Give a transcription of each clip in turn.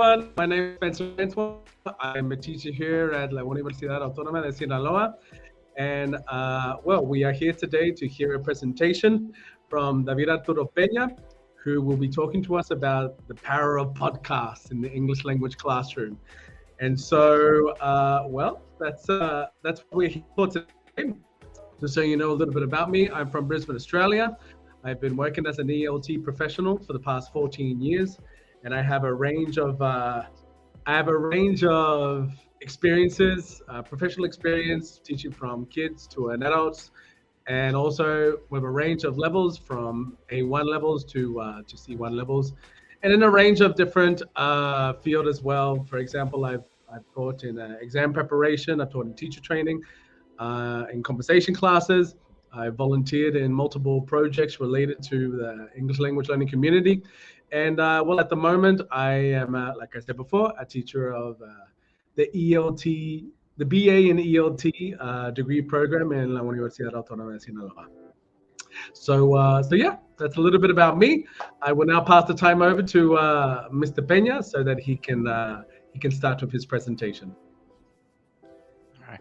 everyone. My name is Spencer Antoine. I'm a teacher here at La Universidad Autónoma de Sinaloa. And we are here today to hear a presentation from David Arturo Peña, who will be talking to us about the power of podcasts in the English language classroom. And so, that's what we're here for today. Just so you know a little bit about me, I'm from Brisbane, Australia. I've been working as an ELT professional for the past 14 years, and I have a range of experiences, professional experience teaching from kids to adults, and also with a range of levels from A1 levels to C1 levels, and in a range of different field as well. For example, I've taught in exam preparation, I've taught in teacher training, in conversation classes. I volunteered in multiple projects related to the English language learning community. And at the moment, I am, like I said before, a teacher of the ELT, the BA in ELT degree program in La Universidad Autónoma de Sinaloa. So yeah, that's a little bit about me. I will now pass the time over to Mr. Peña so that he can start with his presentation. All right.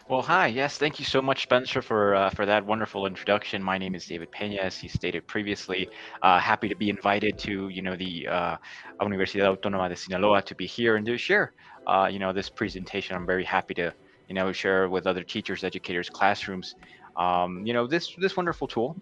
Well, hi. Yes, thank you so much, Spencer, for that wonderful introduction. My name is David Peña, as you stated previously. Happy to be invited to the Universidad Autónoma de Sinaloa to be here and to share this presentation. I'm very happy to share with other teachers, educators, classrooms. This wonderful tool,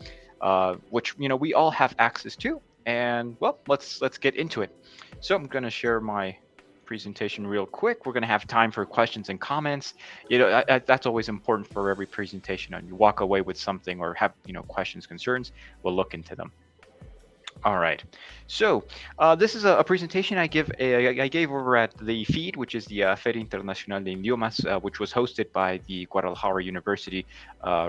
which we all have access to. And well, let's get into it. So I'm going to share my presentation real quick. We're going to have time for questions and comments. That's always important for every presentation. And you walk away with something or have questions, concerns, we'll look into them. All right. So this is a presentation I gave over at the FEED, which is the Feria Internacional de Idiomas, which was hosted by the Guadalajara University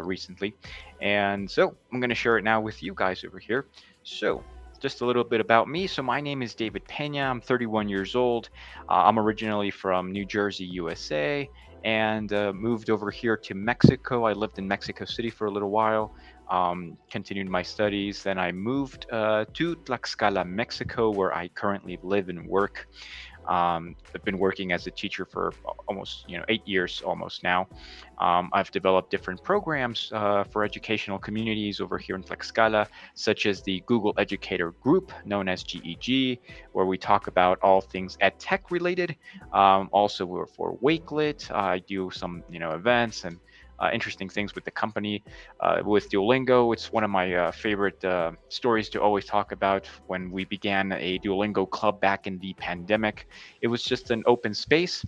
recently. And so I'm going to share it now with you guys over here. So just a little bit about me. So my name is David Peña. I'm 31 years old. I'm originally from New Jersey, USA, and moved over here to Mexico. I lived in Mexico City for a little while, continued my studies. Then I moved to Tlaxcala, Mexico, where I currently live and work. I've been working as a teacher for almost 8 years almost now. I've developed different programs for educational communities over here in Tlaxcala, such as the Google Educator group known as GEG, where we talk about all things ed tech related. Also for Wakelet, I do some events and interesting things with the company. With Duolingo, it's one of my favorite stories to always talk about. When we began a Duolingo club back in the pandemic, it was just an open space.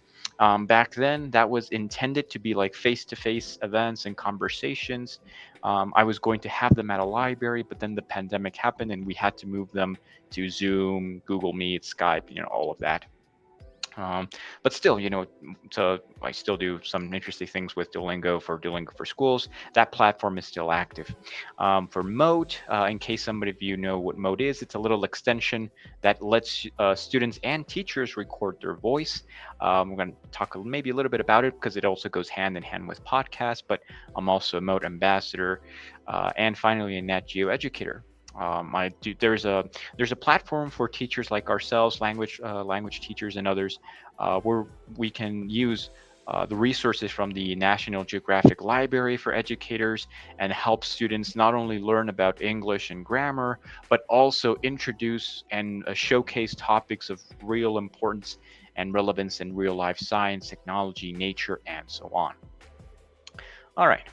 Back then, that was intended to be like face-to-face events and conversations. I was going to have them at a library, but then the pandemic happened and we had to move them to Zoom, Google Meet, Skype, all of that. But still, so I still do some interesting things with Duolingo for Schools. That platform is still active. For Mode, in case somebody of you know what Mode is, it's a little extension that lets students and teachers record their voice. We're going to talk maybe a little bit about it because it also goes hand in hand with podcasts, but I'm also a Mode ambassador. And finally, a Nat Geo educator. There's a platform for teachers like ourselves, language teachers and others, where we can use the resources from the National Geographic Library for educators and help students not only learn about English and grammar, but also introduce and showcase topics of real importance and relevance in real life science, technology, nature, and so on. All right.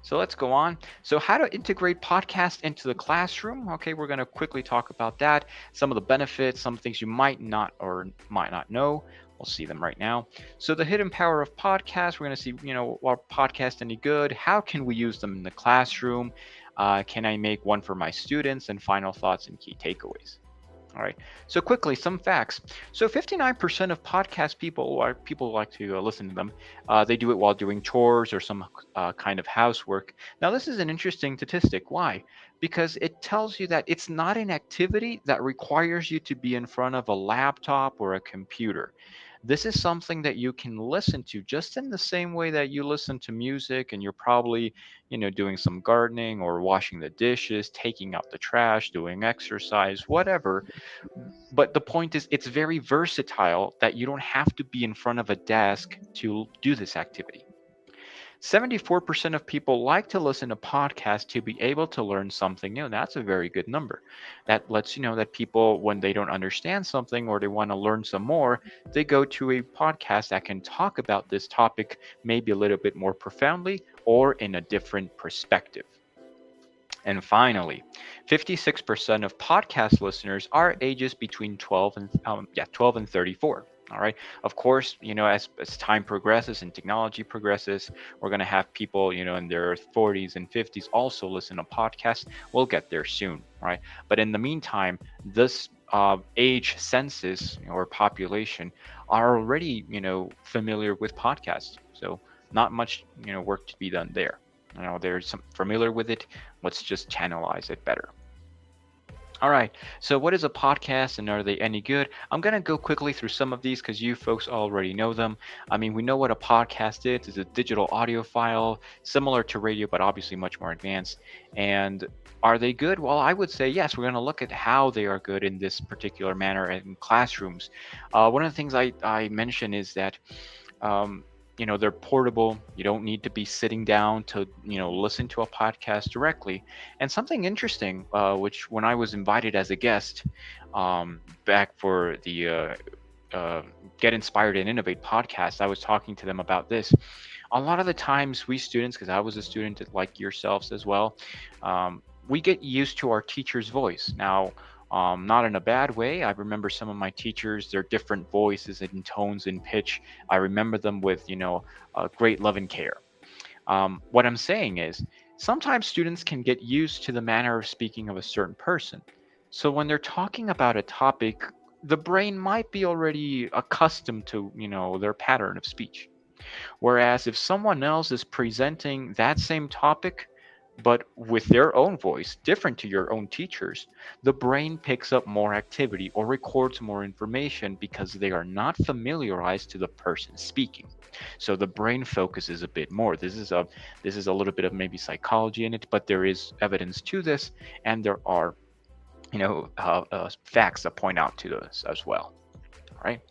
So let's go on. So how to integrate podcast into the classroom. Okay, we're going to quickly talk about that. Some of the benefits, some things you might not or might not know. We'll see them right now. So the hidden power of podcasts, we're going to see, are podcasts any good? How can we use them in the classroom? Can I make one for my students? And final thoughts and key takeaways. All right. So quickly, some facts. So 59% of podcast people who like to listen to them. They do it while doing chores or some kind of housework. Now, this is an interesting statistic. Why? Because it tells you that it's not an activity that requires you to be in front of a laptop or a computer. This is something that you can listen to just in the same way that you listen to music, and you're probably, doing some gardening or washing the dishes, taking out the trash, doing exercise, whatever. But the point is, it's very versatile that you don't have to be in front of a desk to do this activity. 74% of people like to listen to podcasts to be able to learn something new. That's a very good number. That lets you know that people, when they don't understand something or they want to learn some more, they go to a podcast that can talk about this topic maybe a little bit more profoundly or in a different perspective. And finally, 56% of podcast listeners are ages between 12 and 34. All right. Of course, as time progresses and technology progresses, we're going to have people, in their 40s and 50s also listen to podcasts. We'll get there soon. Right. But in the meantime, this age census or population are already, familiar with podcasts. So not much, work to be done there. They're some familiar with it. Let's just channelize it better. All right. So, what is a podcast and are they any good? I'm going to go quickly through some of these because you folks already know them. I mean, we know what a podcast is. It's a digital audio file similar to radio, but obviously much more advanced. And are they good? Well, I would say yes. We're going to look at how they are good in this particular manner in classrooms. One of the things I mentioned is that um, they're portable. You don't need to be sitting down to, listen to a podcast directly. And something interesting, which when I was invited as a guest back for the Get Inspired and Innovate podcast, I was talking to them about this. A lot of the times, we students, because I was a student like yourselves as well, we get used to our teacher's voice. Now, not in a bad way. I remember some of my teachers, their different voices and tones and pitch. I remember them with, great love and care. What I'm saying is, sometimes students can get used to the manner of speaking of a certain person. So when they're talking about a topic, the brain might be already accustomed to, their pattern of speech. Whereas if someone else is presenting that same topic, but with their own voice, different to your own teachers, the brain picks up more activity or records more information because they are not familiarized to the person speaking. So the brain focuses a bit more. This is a little bit of maybe psychology in it, but there is evidence to this, and there are facts that point out to this as well. All right.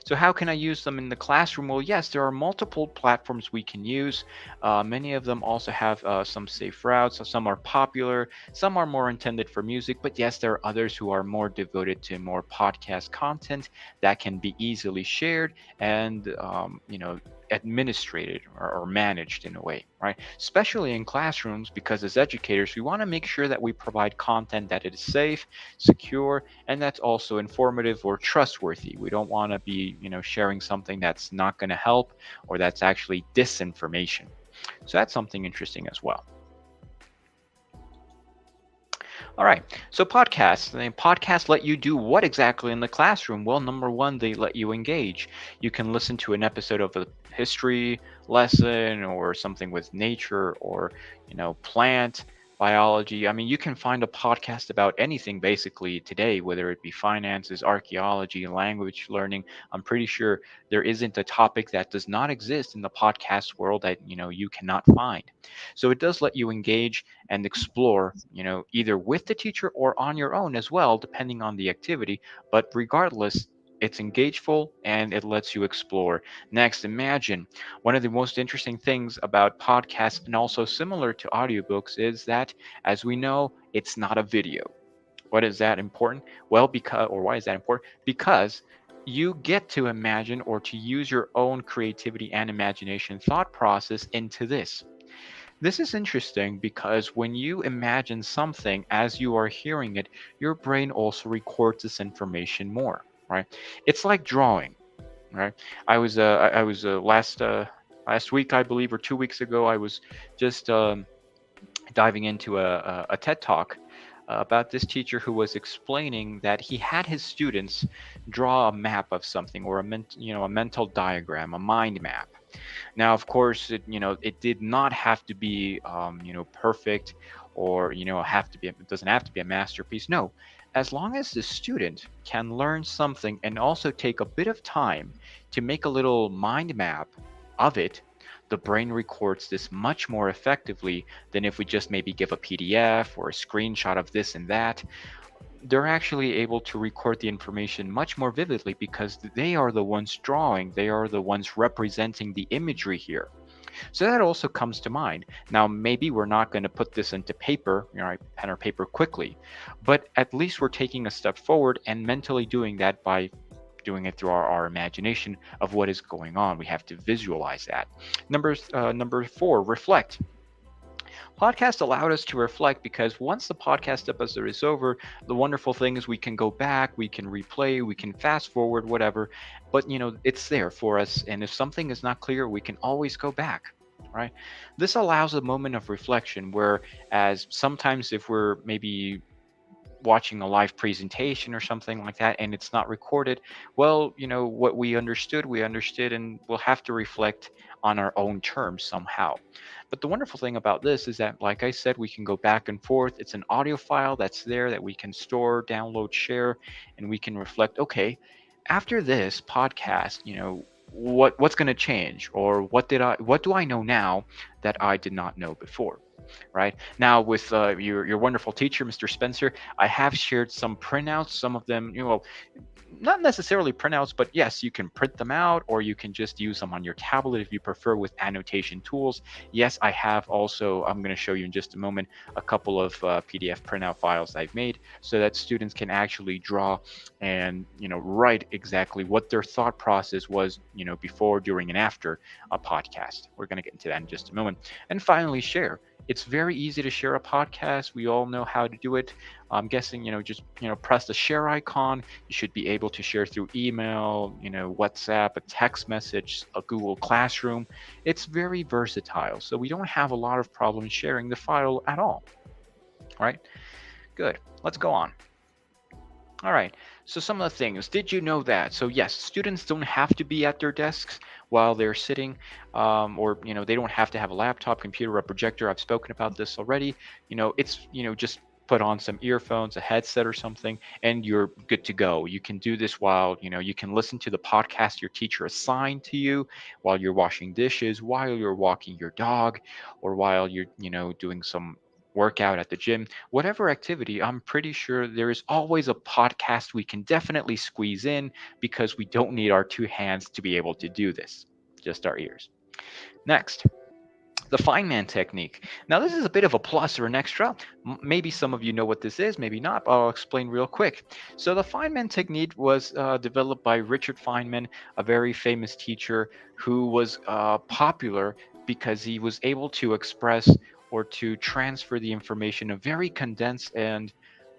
So how can I use them in the classroom? Well, yes, there are multiple platforms we can use. Many of them also have some safe routes. So some are popular, some are more intended for music, but yes, there are others who are more devoted to more podcast content that can be easily shared and, administrated or managed in a way, right? Especially in classrooms, because as educators, we want to make sure that we provide content that is safe, secure, and that's also informative or trustworthy. We don't want to be, sharing something that's not going to help or that's actually disinformation. So that's something interesting as well. All right. So podcasts. Podcasts let you do what exactly in the classroom? Well, number one, they let you engage. You can listen to an episode of a history lesson or something with nature or, plant biology. I mean, you can find a podcast about anything basically today, whether it be finances, archaeology, language learning. I'm pretty sure there isn't a topic that does not exist in the podcast world that, you cannot find. So it does let you engage and explore, either with the teacher or on your own as well, depending on the activity. But regardless, it's engageful and it lets you explore. Next, imagine one of the most interesting things about podcasts and also similar to audiobooks is that, as we know, it's not a video. What is that important? Well, why is that important? Because you get to imagine or to use your own creativity and imagination thought process into this. This is interesting because when you imagine something as you are hearing it, your brain also records this information more, right? It's like drawing, right? I was last week, I believe, or 2 weeks ago, I was just diving into a TED talk about this teacher who was explaining that he had his students draw a map of something or a mental diagram, a mind map. Now, of course, it did not have to be, perfect, or, have to be, it doesn't have to be a masterpiece. No, as long as the student can learn something and also take a bit of time to make a little mind map of it, the brain records this much more effectively than if we just maybe give a PDF or a screenshot of this and that. They're actually able to record the information much more vividly because they are the ones drawing, they are the ones representing the imagery here. So that also comes to mind. Now, maybe we're not going to put this into paper, pen or paper quickly, but at least we're taking a step forward and mentally doing that by doing it through our imagination of what is going on. We have to visualize that. Number 4, reflect. Podcast allowed us to reflect because once the podcast episode is over, the wonderful thing is we can go back, we can replay, we can fast forward, whatever. But it's there for us. And if something is not clear, we can always go back. Right. This allows a moment of reflection where, as sometimes if we're maybe watching a live presentation or something like that and it's not recorded, well, what we understood, and we'll have to reflect on our own terms somehow. But the wonderful thing about this is that, like I said, we can go back and forth. It's an audio file that's there that we can store, download, share, and we can reflect, okay, after this podcast, what's going to change, or what do I know now that I did not know before. Right now, with your wonderful teacher, Mr. Spencer, I have shared some printouts. Some of them, not necessarily printouts, but yes, you can print them out, or you can just use them on your tablet if you prefer, with annotation tools. Yes, I have also, I'm going to show you in just a moment, a couple of PDF printout files I've made so that students can actually draw and write exactly what their thought process was, before, during, and after a podcast. We're going to get into that in just a moment. And finally, share. It's very easy to share a podcast. We all know how to do it. I'm guessing, just, press the share icon. You should be able to share through email, WhatsApp, a text message, a Google Classroom. It's very versatile. So we don't have a lot of problems sharing the file at all. All right, good. Let's go on. All right, so some of the things, did you know that? So yes, students don't have to be at their desks while they're sitting, or, they don't have to have a laptop, computer, or projector. I've spoken about this already. It's, just put on some earphones, a headset or something, and you're good to go. You can do this while, you can listen to the podcast your teacher assigned to you while you're washing dishes, while you're walking your dog, or while you're, doing some workout at the gym. Whatever activity, I'm pretty sure there is always a podcast we can definitely squeeze in, because we don't need our two hands to be able to do this, just our ears. Next, the Feynman technique. Now, this is a bit of a plus or an extra. Maybe some of you know what this is, maybe not, but I'll explain real quick. So the Feynman technique was developed by Richard Feynman, a very famous teacher who was popular because he was able to express or to transfer the information of very condensed and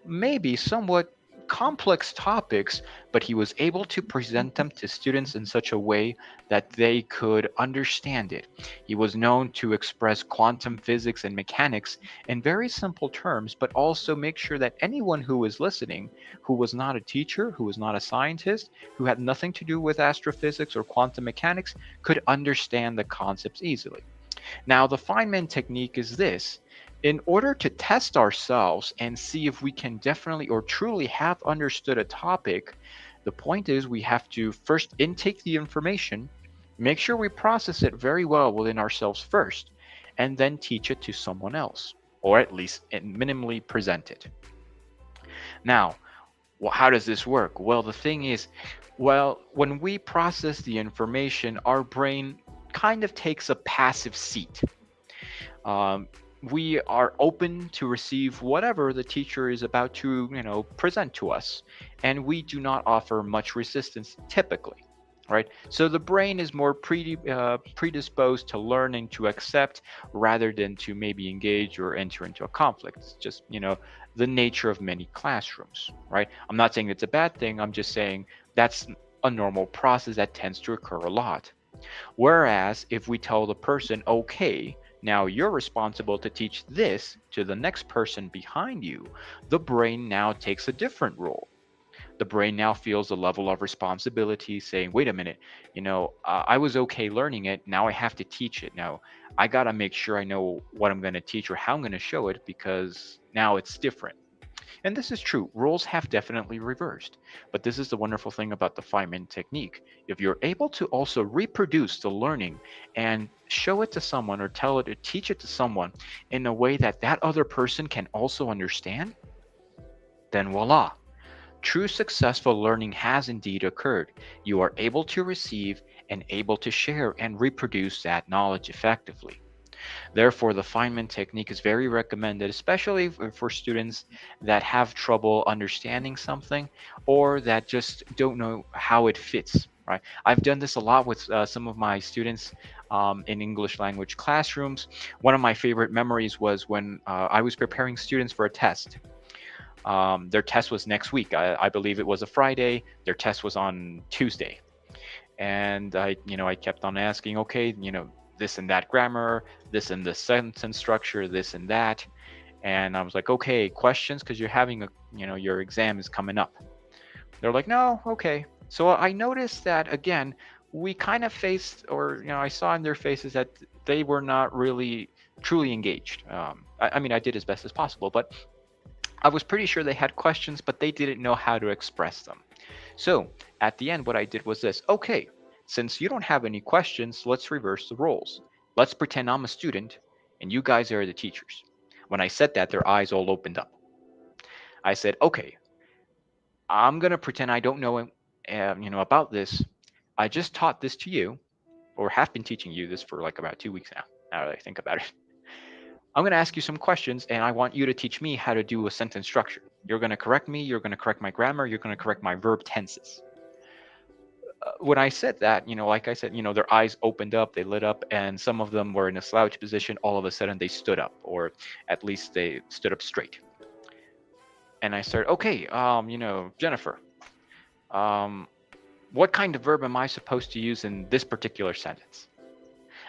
maybe somewhat complex topics, but he was able to present them to students in such a way that they could understand it. He was known to express quantum physics and mechanics in very simple terms, but also make sure that anyone who was listening, who was not a teacher, who was not a scientist, who had nothing to do with astrophysics or quantum mechanics, could understand the concepts easily. Now, the Feynman technique is this. In order to test ourselves and see if we can definitely or truly have understood a topic, the point is we have to first intake the information, make sure we process it very well within ourselves first, and then teach it to someone else, or at least minimally present it. Now, how does this work? Well, the thing is, when we process the information, our brain kind of takes a passive seat. We are open to receive whatever the teacher is about to, present to us, and we do not offer much resistance typically, right? So the brain is more predisposed to learn and to accept rather than to maybe engage or enter into a conflict. It's just, the nature of many classrooms, right? I'm not saying it's a bad thing. I'm just saying that's a normal process that tends to occur a lot. Whereas if we tell the person, okay, now you're responsible to teach this to the next person behind you, the brain now takes a different role. The brain now feels a level of responsibility saying, wait a minute, I was okay learning it. Now I have to teach it. Now I got to make sure I know what I'm going to teach or how I'm going to show it because now it's different. And this is true. Roles have definitely reversed. But this is the wonderful thing about the Feynman technique. If you're able to also reproduce the learning and show it to someone or tell it or teach it to someone in a way that that other person can also understand, then voila. True successful learning has indeed occurred. You are able to receive and able to share and reproduce that knowledge effectively. Therefore, the Feynman technique is very recommended, especially for students that have trouble understanding something or that just don't know how it fits. Right? I've done this a lot with some of my students in English language classrooms. One of my favorite memories was when I was preparing students for a test. Their test was next week. I believe it was a Friday. Their test was on Tuesday. And I kept on asking, okay, this and that grammar, this and this sentence structure, this and that. And I was like, okay, questions, because you're having your exam is coming up. They're like, no, okay. So I noticed that again, we kind of faced, or I saw in their faces that they were not really truly engaged. I mean, I did as best as possible, but I was pretty sure they had questions, but they didn't know how to express them. So at the end, what I did was this. Okay, since you don't have any questions, let's reverse the roles. Let's pretend I'm a student and you guys are the teachers. When I said that, their eyes all opened up. I said, okay, I'm going to pretend I don't know, about this. I just taught this to you, or have been teaching you this for like about 2 weeks now that I think about it. I'm going to ask you some questions, and I want you to teach me how to do a sentence structure. You're going to correct me. You're going to correct my grammar. You're going to correct my verb tenses. When I said that, like I said, their eyes opened up, they lit up, and some of them were in a slouch position. All of a sudden, they stood up, or at least they stood up straight. And I started, okay, Jennifer, um, what kind of verb am I supposed to use in this particular sentence?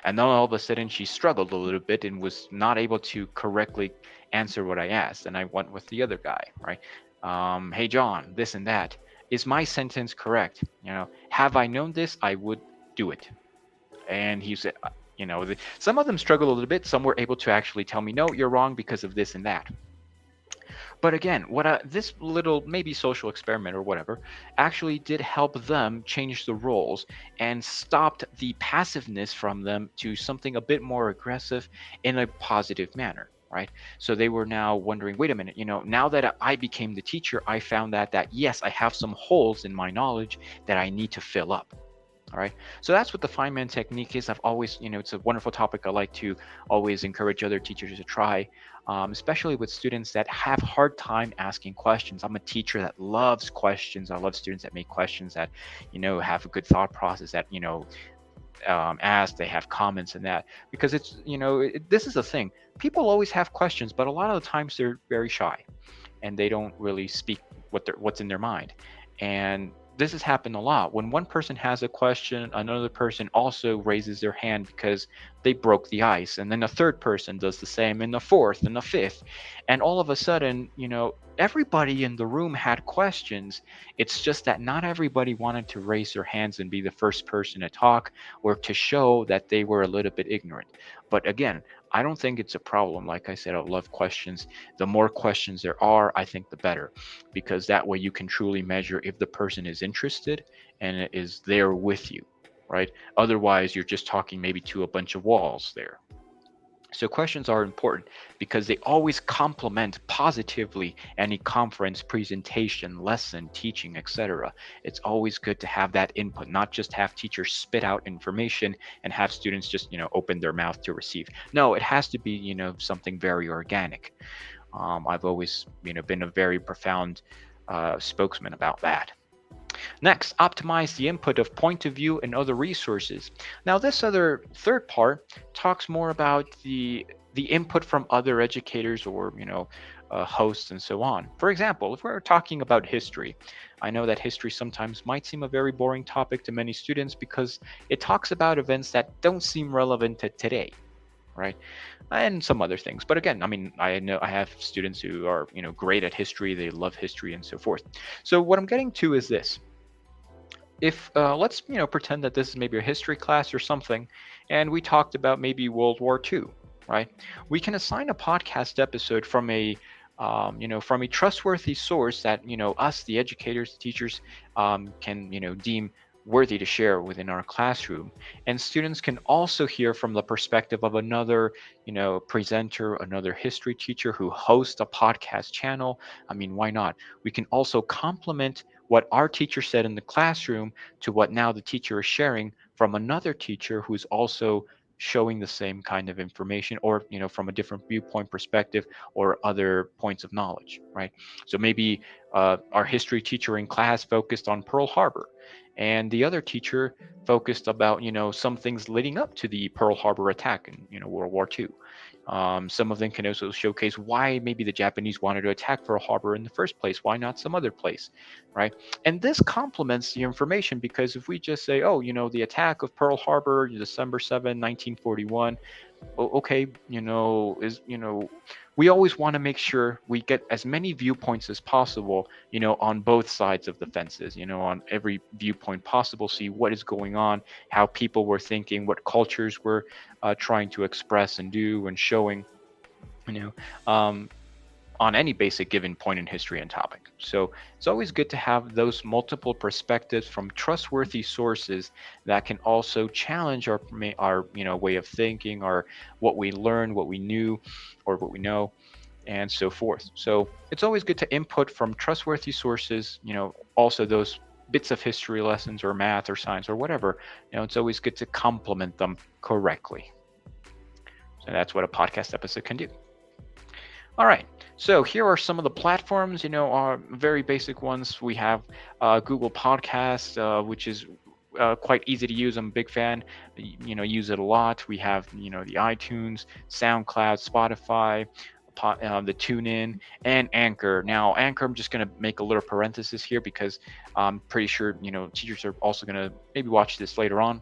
And then all of a sudden, she struggled a little bit and was not able to correctly answer what I asked. And I went with the other guy, right? Hey, John, this and that. Is my sentence correct? Have I known this, I would do it. And he said, some of them struggled a little bit. Some were able to actually tell me, no, you're wrong because of this and that. But again, this little maybe social experiment or whatever actually did help them change the roles and stopped the passiveness from them to something a bit more aggressive in a positive manner. Right. So they were now wondering, wait a minute, now that I became the teacher, I found that yes, I have some holes in my knowledge that I need to fill up. All right. So that's what the Feynman technique is. I've always, it's a wonderful topic. I like to always encourage other teachers to try, especially with students that have hard time asking questions. I'm a teacher that loves questions. I love students that make questions that, have a good thought process, that, ask, they have comments and that, because it's, this is the thing. People always have questions, but a lot of the times they're very shy and they don't really speak what's in their mind. And this has happened a lot. When one person has a question, another person also raises their hand because they broke the ice. And then a third person does the same, and the fourth, and the fifth. And all of a sudden, everybody in the room had questions. It's just that not everybody wanted to raise their hands and be the first person to talk or to show that they were a little bit ignorant. But again, I don't think it's a problem. Like I said, I love questions. The more questions there are, I think the better, because that way you can truly measure if the person is interested and is there with you, right? Otherwise, you're just talking maybe to a bunch of walls there. So questions are important because they always complement positively any conference, presentation, lesson, teaching, etc. It's always good to have that input, not just have teachers spit out information and have students just, open their mouth to receive. No, it has to be, something very organic. I've always, been a very profound spokesman about that. Next, optimize the input of point of view and other resources. Now, this other third part talks more about the input from other educators or hosts and so on. For example, if we're talking about history, I know that history sometimes might seem a very boring topic to many students because it talks about events that don't seem relevant to today. right? And some other things. But again, I mean, I know I have students who are, great at history, they love history and so forth. So what I'm getting to is this. If let's pretend that this is maybe a history class or something, and we talked about maybe World War II, right? We can assign a podcast episode from a trustworthy source that us, the educators, the teachers, can deem worthy to share within our classroom, and students can also hear from the perspective of another presenter, another history teacher who hosts a podcast channel. I mean, why not? We can also complement what our teacher said in the classroom to what now the teacher is sharing from another teacher who's also showing the same kind of information, or from a different viewpoint perspective or other points of knowledge, right? So maybe our history teacher in class focused on Pearl Harbor, and the other teacher focused about some things leading up to the Pearl Harbor attack in World War II. Some of them can also showcase why maybe the Japanese wanted to attack Pearl Harbor in the first place. Why not some other place, right? And this complements the information, because if we just say, oh, the attack of Pearl Harbor, December 7, 1941, okay, we always want to make sure we get as many viewpoints as possible, on both sides of the fences, on every viewpoint possible, see what is going on, how people were thinking, what cultures were trying to express and do and showing, you know, um, on any basic given point in history and topic. So it's always good to have those multiple perspectives from trustworthy sources that can also challenge our way of thinking, or what we learn, what we knew, or what we know, and so forth. So it's always good to input from trustworthy sources, also those bits of history lessons or math or science or whatever. It's always good to complement them correctly. So that's what a podcast episode can do. All right, so here are some of the platforms, are very basic ones. We have Google Podcasts, which is quite easy to use. I'm a big fan, use it a lot. We have, the iTunes, SoundCloud, Spotify, the TuneIn, and Anchor. Now, Anchor, I'm just going to make a little parenthesis here, because I'm pretty sure, teachers are also going to maybe watch this later on.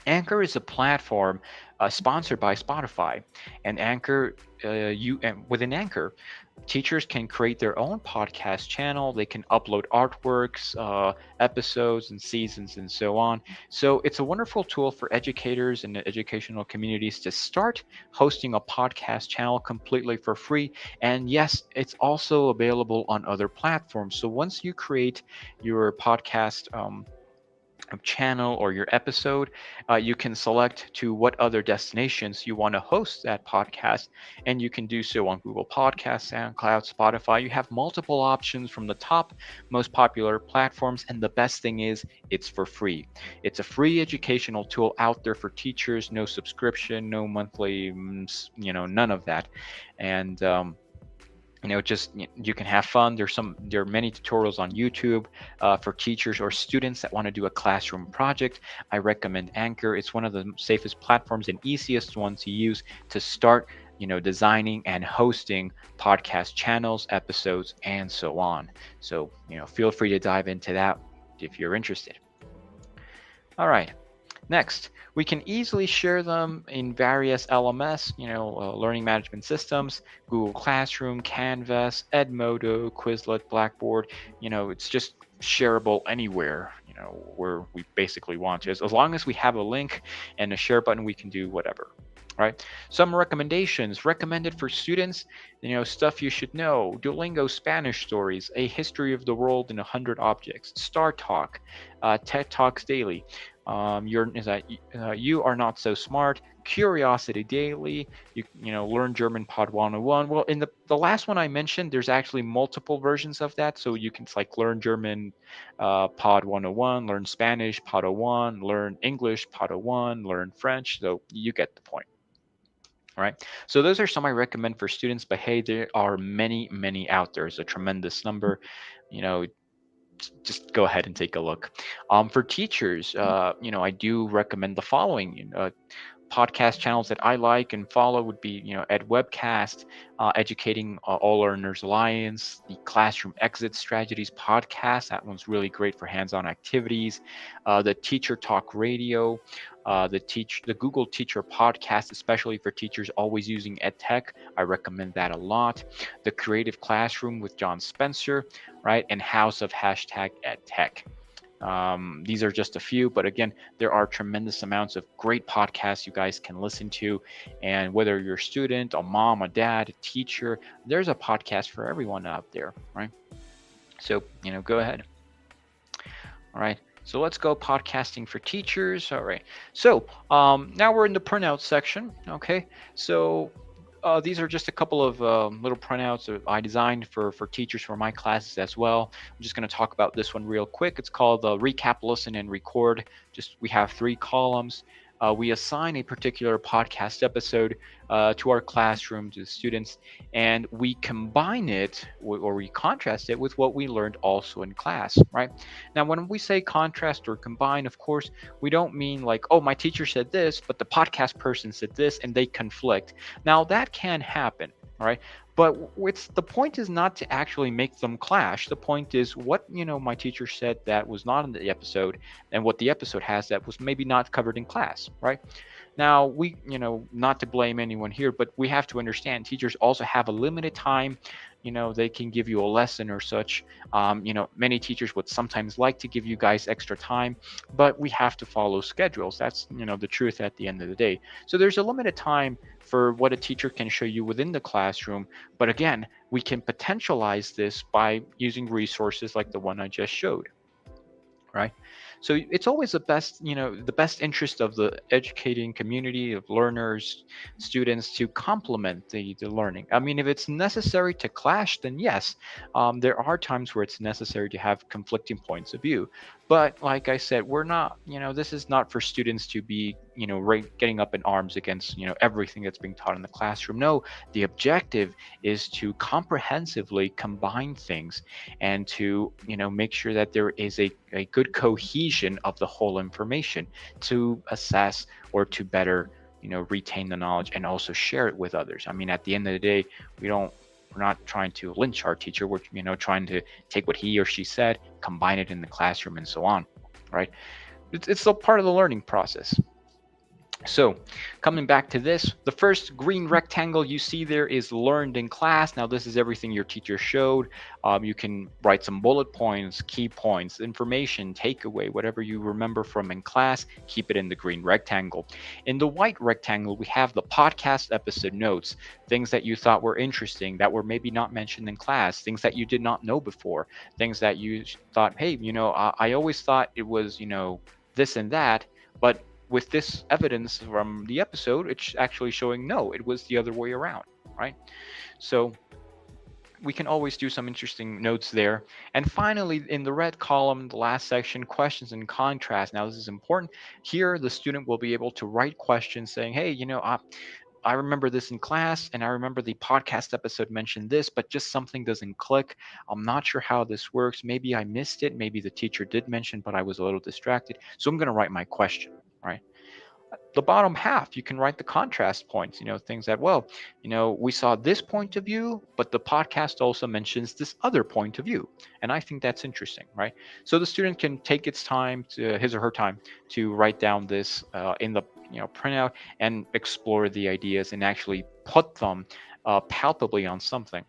Anchor is a platform sponsored by Spotify, and Anchor, within Anchor, teachers can create their own podcast channel. They can upload artworks, episodes, and seasons, and so on. So it's a wonderful tool for educators and educational communities to start hosting a podcast channel completely for free. And yes, it's also available on other platforms. So once you create your podcast channel or your episode, you can select to what other destinations you want to host that podcast, and you can do so on Google Podcasts, SoundCloud, Spotify. You have multiple options from the top most popular platforms, and the best thing is it's for free. It's a free educational tool out there for teachers, no subscription, no monthly, none of that. And just you can have fun. There are many tutorials on YouTube for teachers or students that want to do a classroom project. I recommend Anchor. It's one of the safest platforms and easiest one to use to start designing and hosting podcast channels, episodes, and so on. So feel free to dive into that if you're interested. All right. Next, we can easily share them in various LMS, learning management systems, Google Classroom, Canvas, Edmodo, Quizlet, Blackboard. It's just shareable anywhere, where we basically want to. As long as we have a link and a share button, we can do whatever. Right. Some recommendations recommended for students, stuff you should know: Duolingo Spanish stories, A History of the World in 100 Objects, Star Talk, TED Talks Daily, You Are Not So Smart, Curiosity Daily, Learn German Pod 101. Well, in the last one I mentioned, there's actually multiple versions of that. So you can like Learn German Pod 101, Learn Spanish Pod 01, Learn English Pod 01, Learn French. So you get the point. All right. So those are some I recommend for students, but hey, there are many, many out there. It's a tremendous number. Just go ahead and take a look. For teachers, I do recommend the following. podcast channels that I like and follow would be, Ed Webcast, Educating All Learners Alliance, the Classroom Exit Strategies podcast. That one's really great for hands-on activities. The Teacher Talk Radio, the Google Teacher podcast, especially for teachers always using EdTech. I recommend that a lot. The Creative Classroom with John Spencer, right, and House of Hashtag EdTech. These are just a few, but again, there are tremendous amounts of great podcasts you guys can listen to. And whether you're a student, a mom, a dad, a teacher, there's a podcast for everyone out there, right? So, go ahead. All right. So let's go podcasting for teachers. All right. So now we're in the printout section. Okay. So these are just a couple of little printouts that I designed for teachers for my classes as well. I'm just going to talk about this one real quick. It's called Recap, Listen, and Record. We have 3 columns. We assign a particular podcast episode to our classroom, to the students, and we combine it or we contrast it with what we learned also in class, right? Now, when we say contrast or combine, of course, we don't mean like, oh, my teacher said this, but the podcast person said this, and they conflict. Now, that can happen, all right? But the point is not to actually make them clash. The point is what, my teacher said that was not in the episode and what the episode has that was maybe not covered in class, right? Now, we, not to blame anyone here, but we have to understand teachers also have a limited time. They can give you a lesson or such. Many teachers would sometimes like to give you guys extra time, but we have to follow schedules. That's, the truth at the end of the day. So there's a limited time for what a teacher can show you within the classroom. But again, we can potentialize this by using resources like the one I just showed, right? So it's always the best interest of the educating community of learners, students to complement the learning. I mean, if it's necessary to clash, then yes, there are times where it's necessary to have conflicting points of view. But like I said, we're not, this is not for students to be, getting up in arms against, everything that's being taught in the classroom. No, the objective is to comprehensively combine things and to, make sure that there is a good cohesion of the whole information to assess or to better, retain the knowledge and also share it with others. I mean, at the end of the day, we're not trying to lynch our teacher. We're, trying to take what he or she said, combine it in the classroom and so on, right? It's still part of the learning process. So coming back to this, the first green rectangle you see there is learned in class. Now this is everything your teacher showed. You can write some bullet points, key points, information, takeaway, whatever you remember from in class, keep it in the green rectangle. In the white rectangle, we have the podcast episode notes, things that you thought were interesting that were maybe not mentioned in class, things that you did not know before, things that you thought, hey, I always thought it was, this and that, but with this evidence from the episode, it's actually showing no, it was the other way around, right? So we can always do some interesting notes there. And finally, in the red column, the last section, questions and contrast. Now, this is important. Here, the student will be able to write questions saying, hey, I remember this in class, and I remember the podcast episode mentioned this, but just something doesn't click. I'm not sure how this works. Maybe I missed it. Maybe the teacher did mention, but I was a little distracted. So I'm going to write my question, right? The bottom half, you can write the contrast points, things that, well, we saw this point of view, but the podcast also mentions this other point of view. And I think that's interesting, right? So the student can take his or her time to write down this in the printout and explore the ideas and actually put them palpably on something.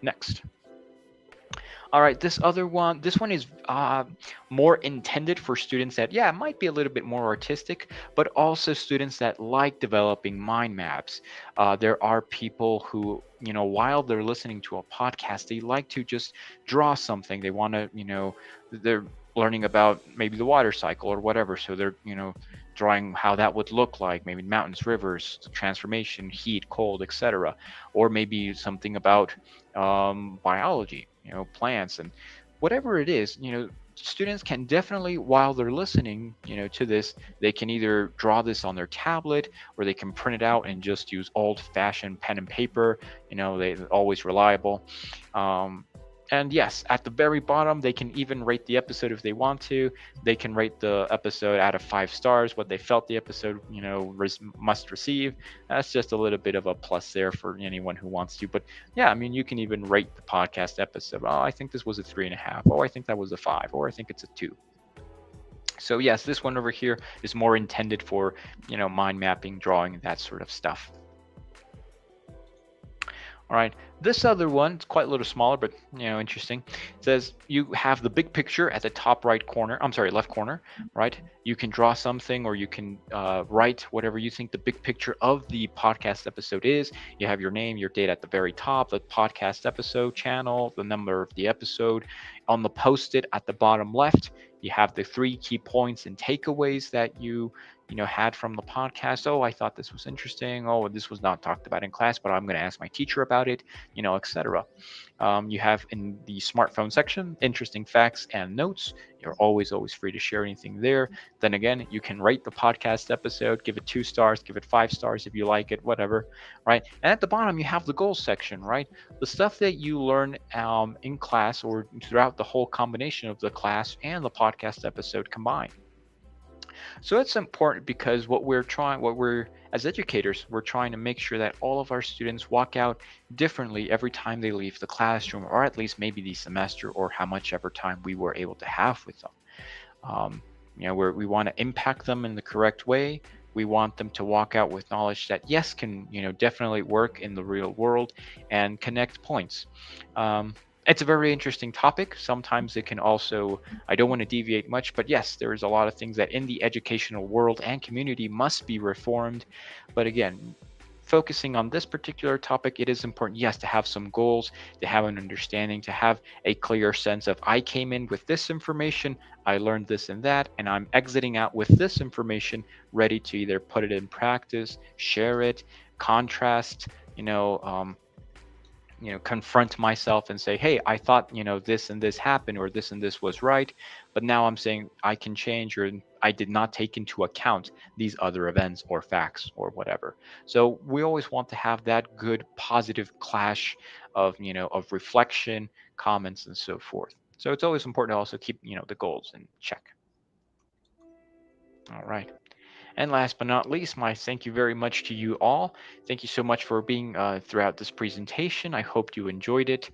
Next. All right, this one is more intended for students that, yeah, might be a little bit more artistic, but also students that like developing mind maps. There are people who, while they're listening to a podcast, they like to just draw something. They want to, they're learning about maybe the water cycle or whatever. So they're, drawing how that would look like, maybe mountains, rivers, transformation, heat, cold, etc. Or maybe something about biology, plants, and whatever it is, students can definitely, while they're listening, to this, they can either draw this on their tablet or they can print it out and just use old-fashioned pen and paper. They're always reliable. And yes, at the very bottom, they can even rate the episode if they want to. They can rate the episode out of 5 stars, what they felt the episode, must receive. That's just a little bit of a plus there for anyone who wants to. But yeah, I mean, you can even rate the podcast episode. Oh, I think this was a 3.5. Oh, I think that was a 5. Or I think it's a 2. So yes, this one over here is more intended for, mind mapping, drawing, that sort of stuff. All right, this other one, it's quite a little smaller, but interesting. It says you have the big picture at the top right corner. I'm sorry, left corner, right? You can draw something, or you can write whatever you think the big picture of the podcast episode is. You have your name, your date at the very top, the podcast episode channel, the number of the episode. On the post-it at the bottom left, you have the 3 key points and takeaways that you had from the podcast. Oh, I thought this was interesting. Oh, this was not talked about in class, but I'm going to ask my teacher about it, etc. You have in the smartphone section interesting facts and notes. You're always free to share anything there. Then again, you can rate the podcast episode, give it 2 stars, give it 5 stars if you like it, whatever, right? And at the bottom, you have the goals section, right? The stuff that you learn in class or throughout the whole combination of the class and the podcast episode combined. So it's important because what we're as educators, we're trying to make sure that all of our students walk out differently every time they leave the classroom, or at least maybe the semester, or how much ever time we were able to have with them. We want to impact them in the correct way. We want them to walk out with knowledge that yes, can definitely work in the real world and connect points. It's a very interesting topic. Sometimes it can also, I don't want to deviate much, but yes, there's a lot of things that in the educational world and community must be reformed. But again, focusing on this particular topic, it is important, yes, to have some goals, to have an understanding, to have a clear sense of I came in with this information, I learned this and that, and I'm exiting out with this information, ready to either put it in practice, share it, contrast, confront myself and say, hey, I thought, this and this happened, or this and this was right, but now I'm saying I can change, or I did not take into account these other events or facts or whatever. So we always want to have that good positive clash of, of reflection, comments, and so forth. So it's always important to also keep, the goals in check. All right. And last but not least, my thank you very much to you all. Thank you so much for being throughout this presentation. I hope you enjoyed it.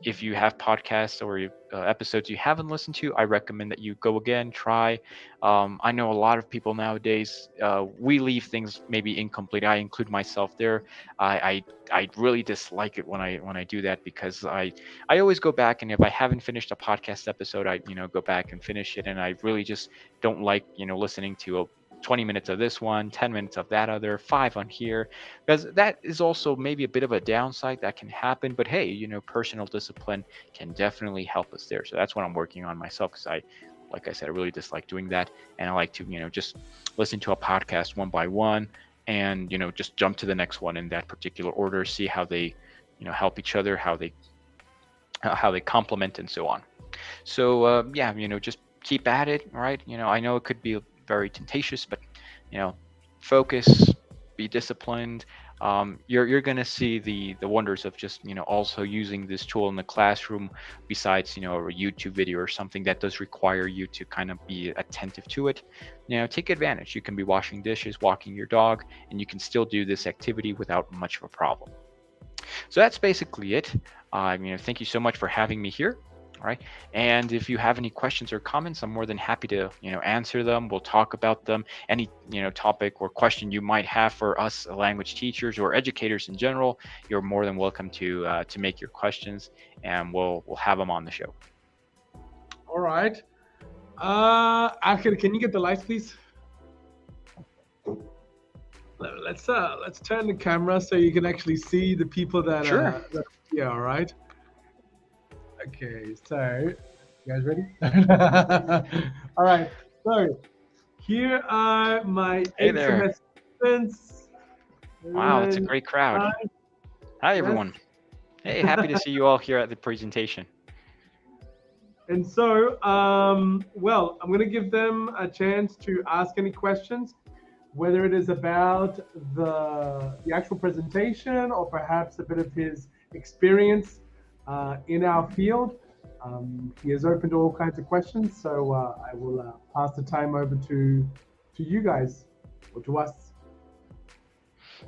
If you have podcasts or episodes you haven't listened to, I recommend that you go again, try. I know a lot of people nowadays, we leave things maybe incomplete. I include myself there. I really dislike it when I do that, because I always go back, and if I haven't finished a podcast episode, I go back and finish it, and I really just don't like listening to 20 minutes of this one, 10 minutes of that other, 5 on here, because that is also maybe a bit of a downside that can happen. But hey, personal discipline can definitely help us there. So that's what I'm working on myself, because like I said, I really dislike doing that, and I like to just listen to a podcast one by one, and just jump to the next one in that particular order, see how they help each other, how they complement, and so on. So yeah, just keep at it, right? I know it could be very temptatious, but focus, be disciplined. You're gonna see the wonders of just also using this tool in the classroom, besides a YouTube video or something that does require you to kind of be attentive to it. Take advantage. You can be washing dishes, walking your dog, and you can still do this activity without much of a problem. So that's basically it. Thank you so much for having me here. All right. And if you have any questions or comments, I'm more than happy to, answer them. We'll talk about them. Any, topic or question you might have for us language teachers or educators in general, you're more than welcome to make your questions, and we'll have them on the show. All right. Actually, can you get the lights, please? Let's turn the camera so you can actually see the people that. Sure. Yeah. All right. Okay, so you guys ready? All right, so here are my Hey 8 there. semester students. Wow, it's a great crowd. Hi, everyone. Hey, happy to see you all here at the presentation. And so, well, I'm going to give them a chance to ask any questions, whether it is about the actual presentation or perhaps a bit of his experience in our field. He is open to all kinds of questions, so I will pass the time over to you guys or to us.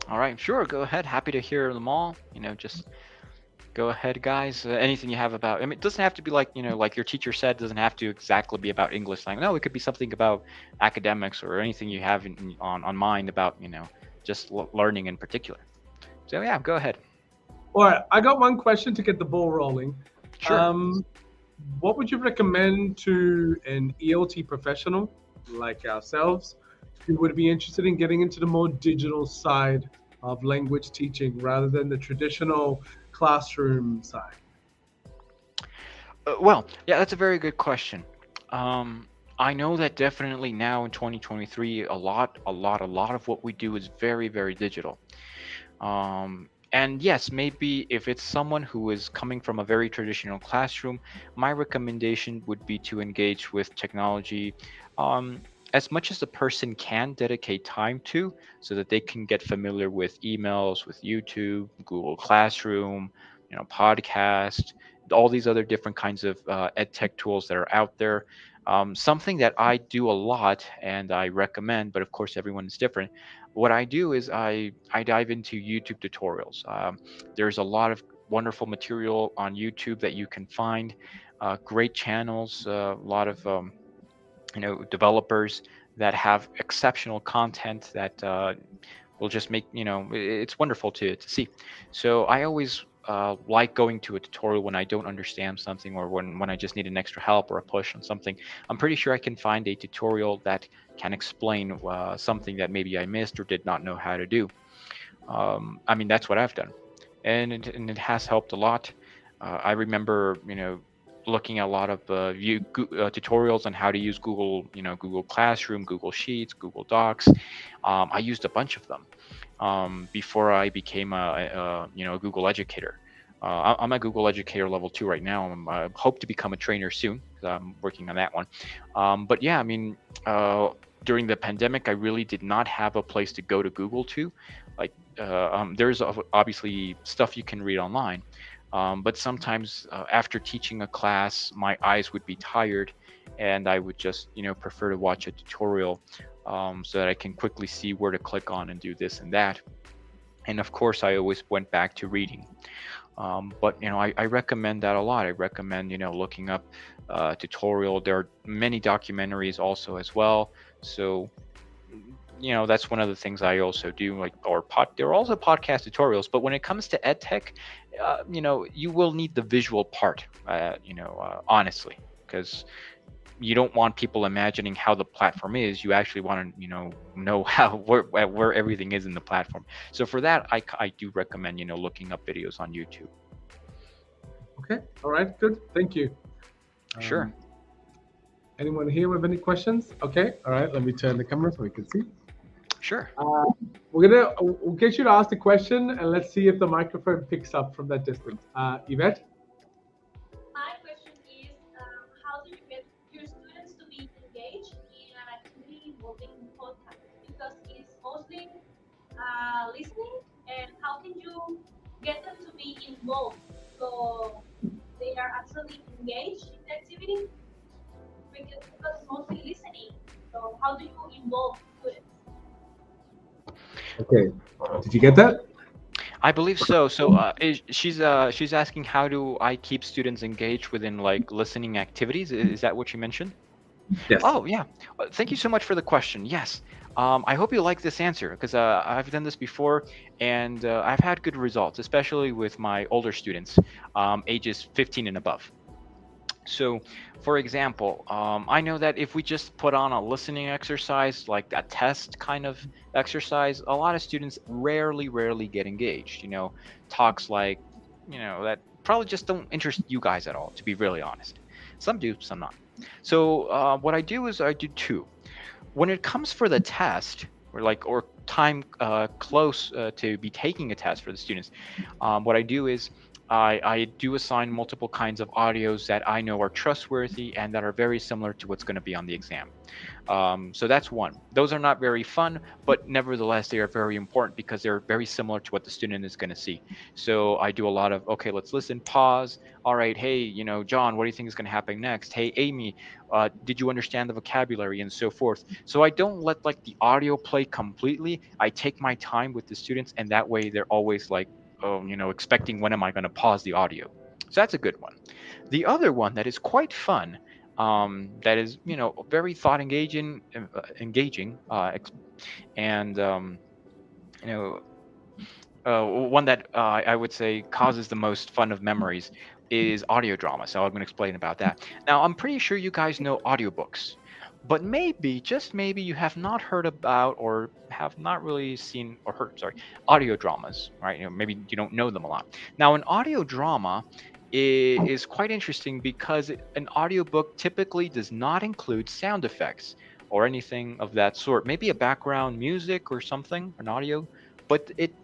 All right, sure, go ahead. Happy to hear them all. Just go ahead, guys. Anything you have about, I mean, it doesn't have to be like, like your teacher said, it doesn't have to exactly be about English language. No, it could be something about academics or anything you have on mind about, just learning in particular. So yeah, go ahead. All right, I got one question to get the ball rolling. Sure. Um, what would you recommend to an ELT professional like ourselves who would be interested in getting into the more digital side of language teaching rather than the traditional classroom side? Well, yeah, that's a very good question. I know that definitely now in 2023, a lot of what we do is very, very digital. And yes, maybe if it's someone who is coming from a very traditional classroom, my recommendation would be to engage with technology um, as much as the person can dedicate time to, so that they can get familiar with emails, with YouTube, Google Classroom, podcast, all these other different kinds of ed tech tools that are out there. Something that I do a lot and I recommend, but of course everyone is different. What I do is I dive into YouTube tutorials. There's a lot of wonderful material on YouTube that you can find. Great channels, a lot of developers that have exceptional content that will just make it's wonderful to see. So I always like going to a tutorial when I don't understand something, or when I just need an extra help or a push on something. I'm pretty sure I can find a tutorial that can explain something that maybe I missed or did not know how to do. I mean, that's what I've done, and it has helped a lot. I remember, looking at a lot of tutorials on how to use Google, Google Classroom, Google Sheets, Google Docs. I used a bunch of them before I became a Google educator. I'm a Google educator level 2 right now. I hope to become a trainer soon, 'cause I'm working on that one. But yeah, I mean, during the pandemic, I really did not have a place to go to Google to. Like, there's obviously stuff you can read online, but sometimes after teaching a class, my eyes would be tired, and I would just, prefer to watch a tutorial so that I can quickly see where to click on and do this and that. And of course, I always went back to reading. But I recommend that a lot. I recommend looking up tutorial. There are many documentaries also as well. So that's one of the things I also do. Like, there are also podcast tutorials. But when it comes to ed tech, you will need the visual part. Honestly, because you don't want people imagining how the platform is. You actually want to know how where everything is in the platform. So for that, I do recommend looking up videos on YouTube. Okay. All right. Good. Thank you. Sure. Anyone here with any questions? Okay. All right. Let me turn the camera so we can see. Sure. We'll get you to ask the question, and let's see if the microphone picks up from that distance. Yvette? My question is, how do you get your students to be engaged in an activity involving podcast? Because it's mostly listening, and how can you get them to be involved so they are actually engaged in the activity? Because it's mostly listening. So how do you involve students? Okay. Did you get that? I believe so. So she's asking, how do I keep students engaged within like listening activities? Is that what you mentioned? Yes. Oh yeah. Thank you so much for the question. Yes. I hope you like this answer, because I've done this before, and I've had good results, especially with my older students, ages 15 and above. So, for example, I know that if we just put on a listening exercise, like a test kind of exercise, a lot of students rarely get engaged. Talks like, that probably just don't interest you guys at all, to be really honest. Some do, some not. So, what I do is I do two. When it comes for the test, or time close to be taking a test for the students, what I do is I do assign multiple kinds of audios that I know are trustworthy and that are very similar to what's going to be on the exam. So that's one. Those are not very fun, but nevertheless, they are very important because they're very similar to what the student is going to see. So I do a lot of, okay, let's listen, pause. All right, hey, John, what do you think is going to happen next? Hey, Amy, did you understand the vocabulary and so forth? So I don't let like the audio play completely. I take my time with the students, and that way they're always like, oh, expecting when am I going to pause the audio. So that's a good one. The other one that is quite fun, that is very thought engaging, and you know one that I would say causes the most fun of memories is audio drama. So I'm going to explain about that. Now, I'm pretty sure you guys know audiobooks, but maybe, just maybe, you have not heard about or have not really seen or heard, sorry, audio dramas, right? Maybe you don't know them a lot. Now, an audio drama is quite interesting because an audiobook typically does not include sound effects or anything of that sort. Maybe a background music or something, an audio, but it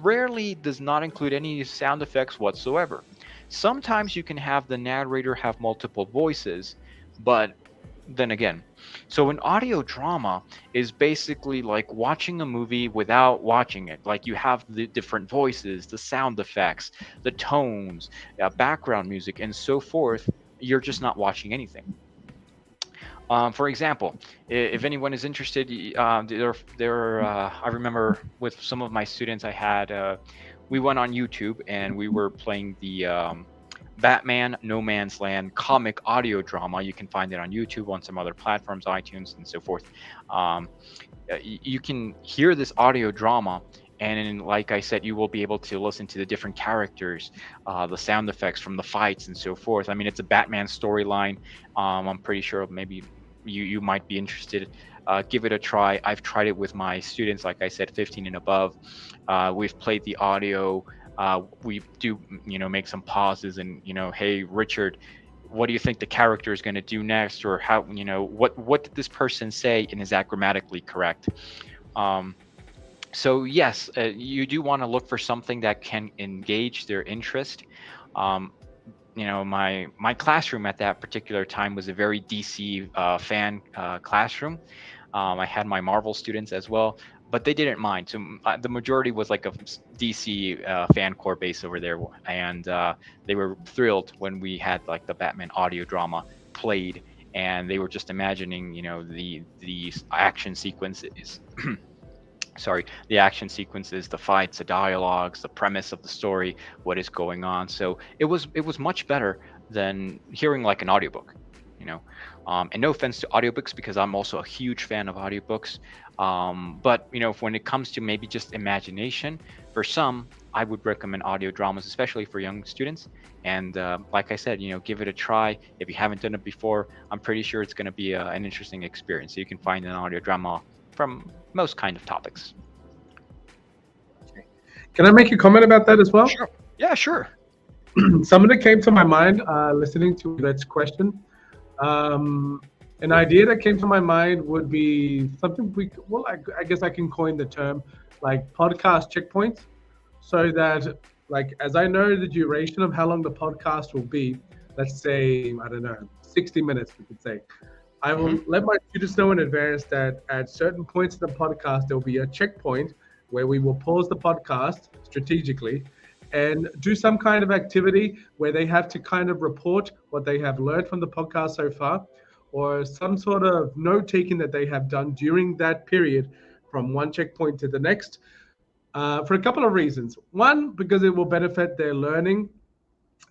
rarely does not include any sound effects whatsoever. Sometimes you can have the narrator have multiple voices, but then again, so an audio drama is basically like watching a movie without watching it. Like you have the different voices, the sound effects, the tones, background music, and so forth. You're just not watching anything. For example, if anyone is interested, I remember with some of my students, we went on YouTube and we were playing the Batman No Man's Land comic audio drama. You can find it on YouTube, on some other platforms, iTunes, and so forth. Um, you can hear this audio drama, and like I said, you will be able to listen to the different characters, the sound effects from the fights and so forth. I mean, it's a Batman storyline. I'm pretty sure maybe you might be interested. Give it a try. I've tried it with my students, like I said, 15 and above. We've played the audio. We do make some pauses and hey, Richard, what do you think the character is going to do next, or how what did this person say, and is that grammatically correct? um, so yes, you do want to look for something that can engage their interest. um, my classroom at that particular time was a very DC fan classroom. I had my Marvel students as well, but they didn't mind. So the majority was like a DC fan core base over there, and they were thrilled when we had like the Batman audio drama played, and they were just imagining, the action sequences. Sorry, the action sequences, the fights, the dialogues, the premise of the story, what is going on. So it was much better than hearing like an audiobook, you know. And no offense to audiobooks, because I'm also a huge fan of audiobooks. But when it comes to maybe just imagination, for some, I would recommend audio dramas, especially for young students. And like I said, give it a try. If you haven't done it before, I'm pretty sure it's going to be an interesting experience. So you can find an audio drama from most kind of topics. Can I make a comment about that as well? Sure. Yeah, sure. Something that came to my mind listening to that question. An idea that came to my mind would be something I guess I can coin the term like podcast checkpoints, so that like as I know the duration of how long the podcast will be, let's say, I don't know, 60 minutes, we could say. I will let my students know in advance that at certain points in the podcast, there will be a checkpoint where we will pause the podcast strategically and do some kind of activity where they have to kind of report what they have learned from the podcast so far, or some sort of note taking that they have done during that period from one checkpoint to the next, for a couple of reasons. One, because it will benefit their learning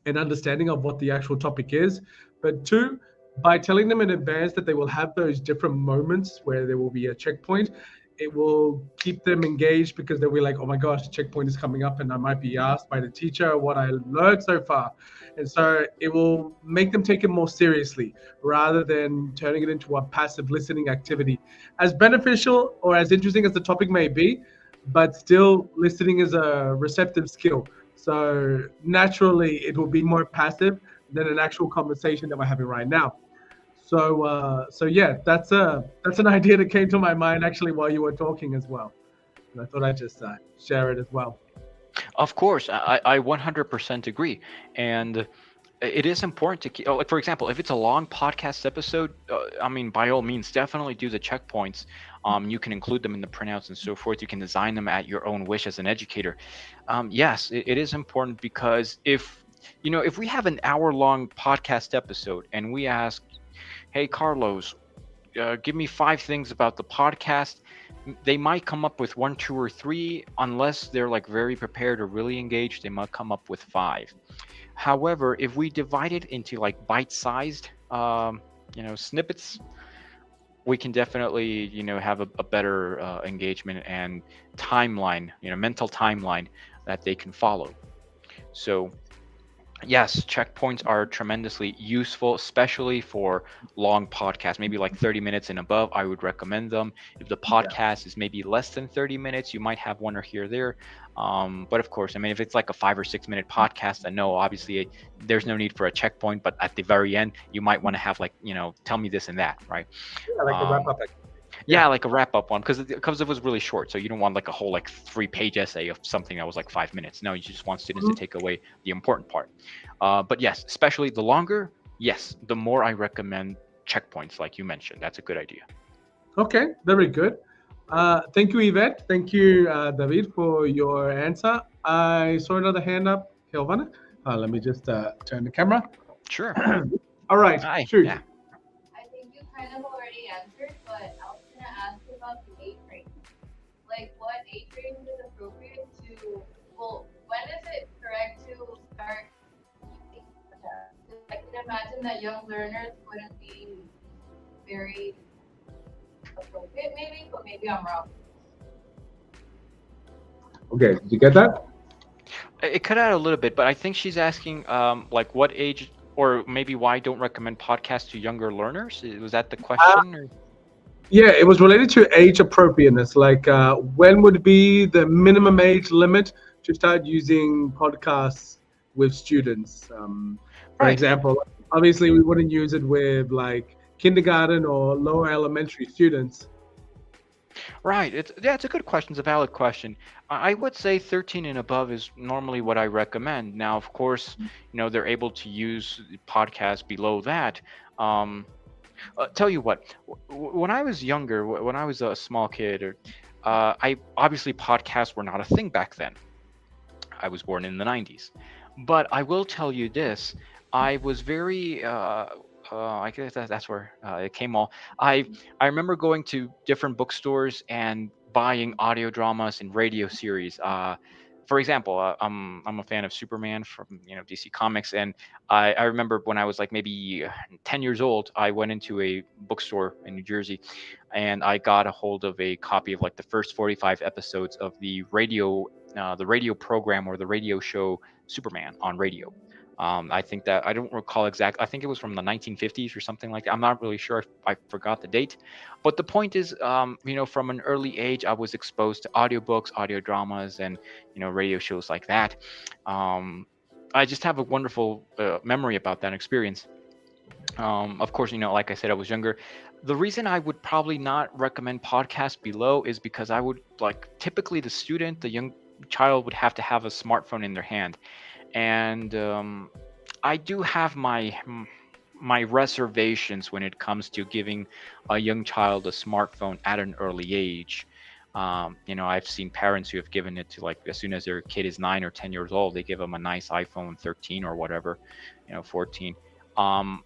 and understanding of what the actual topic is. But two, by telling them in advance that they will have those different moments where there will be a checkpoint, it will keep them engaged, because they'll be like, oh my gosh, checkpoint is coming up and I might be asked by the teacher what I learned so far. And so it will make them take it more seriously rather than turning it into a passive listening activity. As beneficial or as interesting as the topic may be, but still listening is a receptive skill. So naturally it will be more passive than an actual conversation that we're having right now. So yeah, that's an idea that came to my mind actually while you were talking as well, and I thought I'd just share it as well. Of course, I 100% agree. And it is important to keep, like, for example, if it's a long podcast episode, I mean, by all means, definitely do the checkpoints. You can include them in the printouts and so forth. You can design them at your own wish as an educator. Yes, it is important because if we have an hour long podcast episode and we ask, hey, Carlos, give me 5 things about the podcast. They might come up with one, two, or three, unless they're like very prepared or really engaged. They might come up with five. However, if we divide it into like bite-sized, snippets, we can definitely, have a better engagement and timeline, mental timeline that they can follow. So yes, checkpoints are tremendously useful, especially for long podcasts, maybe like 30 minutes and above. I would recommend them. If the Yeah. podcast is maybe less than 30 minutes, you might have one or here or there. But of course, I mean, if it's like a 5 or 6 minute podcast, I know obviously there's no need for a checkpoint, but at the very end, you might want to have like, tell me this and that, right? Yeah, like a wrap Um, up activity. Yeah. yeah, like a wrap up one because it was really short. So you don't want like a whole like 3 page essay of something that was like 5 minutes. No, you just want students to Mhm. take away the important part. But yes, especially the longer, yes, the more I recommend checkpoints, like you mentioned. That's a good idea. Okay, very good. Thank you, Yvette. Thank you, David, for your answer. I saw another hand up, Helvana. Let me just turn the camera. Sure. All right, Hi. shoot. Yeah. I think you kind of already answered, but I was gonna ask about the age range. Like, what age range is appropriate to? Well, when is it correct to start using podcasts? 'Cause I can imagine that young learners wouldn't be very appropriate, maybe, but maybe I'm wrong. Okay, did you get that? It cut out a little bit, but I think she's asking like what age or maybe why I don't recommend podcasts to younger learners. Was that the question? Or? Yeah, it was related to age appropriateness. Like, when would be the minimum age limit to start using podcasts with students? For Right. example, obviously, we wouldn't use it with like kindergarten or lower elementary students. Right. It's a good question. It's a valid question. I would say 13 and above is normally what I recommend. Now, of course, they're able to use podcasts below that. Um, tell you what, when I was younger, when I was a small kid, I obviously podcasts were not a thing back then. I was born in the 90s. But I will tell you this, I was very I guess that's where it came all. I remember going to different bookstores and buying audio dramas and radio series. For example, I'm a fan of Superman from DC Comics, and I remember when I was like maybe 10 years old, I went into a bookstore in New Jersey, and I got a hold of a copy of like the first 45 episodes of the radio program or the radio show Superman on radio. I think that I don't recall exactly. I think it was from the 1950s or something like that. I'm not really sure. I forgot the date, but the point is, from an early age, I was exposed to audiobooks, audio dramas, and radio shows like that. Um, I just have a wonderful memory about that experience. Of course, like I said, I was younger. The reason I would probably not recommend podcasts below is because I would like typically the young child would have to have a smartphone in their hand, and I do have my reservations when it comes to giving a young child a smartphone at an early age. I've seen parents who have given it to like as soon as their kid is 9 or 10 years old, they give them a nice iPhone 13 or whatever, 14. Um,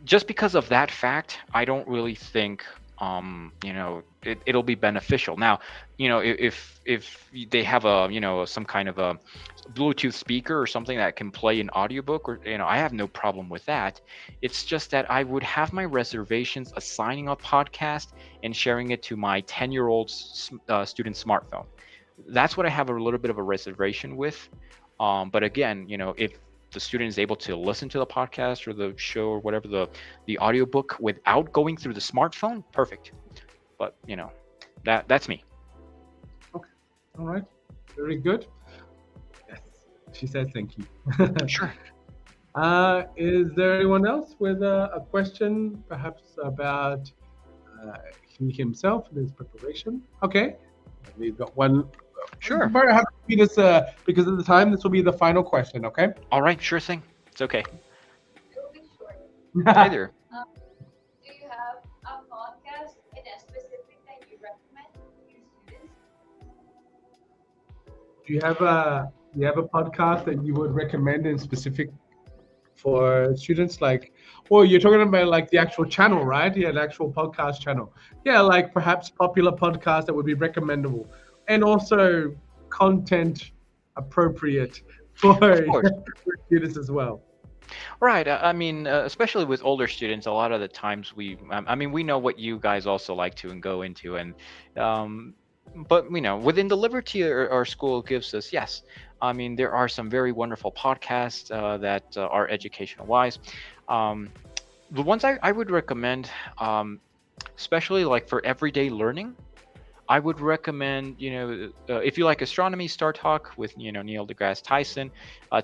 just because of that fact, I don't really think it'll be beneficial. Now, if they have a some kind of a Bluetooth speaker or something that can play an audiobook, or I have no problem with that. It's just that I would have my reservations assigning a podcast and sharing it to my 10-year-old student smartphone. That's what I have a little bit of a reservation with. But again, if the student is able to listen to the podcast or the show or whatever the audiobook without going through the smartphone, perfect. But that's me. Okay, all right, very good. Yes, she said thank you. Sure. Is there anyone else with a question, perhaps about he himself and his preparation? Okay, we've got one Sure. Bart, I have to repeat this because of the time. This will be the final question. Okay. All right, sure thing. It's okay. It will be short. Hey there. Um, do you have a podcast in a specific that you recommend to your students? Do you have a podcast that you would recommend in specific for students? Like, well, you're talking about like the actual channel, right? Yeah, the actual podcast channel. Yeah, like perhaps popular podcast that would be recommendable, and also content appropriate for, Of course. for students as well. Right. I mean, especially with older students, a lot of the times I mean, we know what you guys also like to and go into, and um, but within the liberty our school gives us, yes. I mean, there are some very wonderful podcasts that are educational wise. Um, the ones I would recommend, especially like for everyday learning. I would recommend, if you like astronomy, Star Talk with, Neil deGrasse Tyson.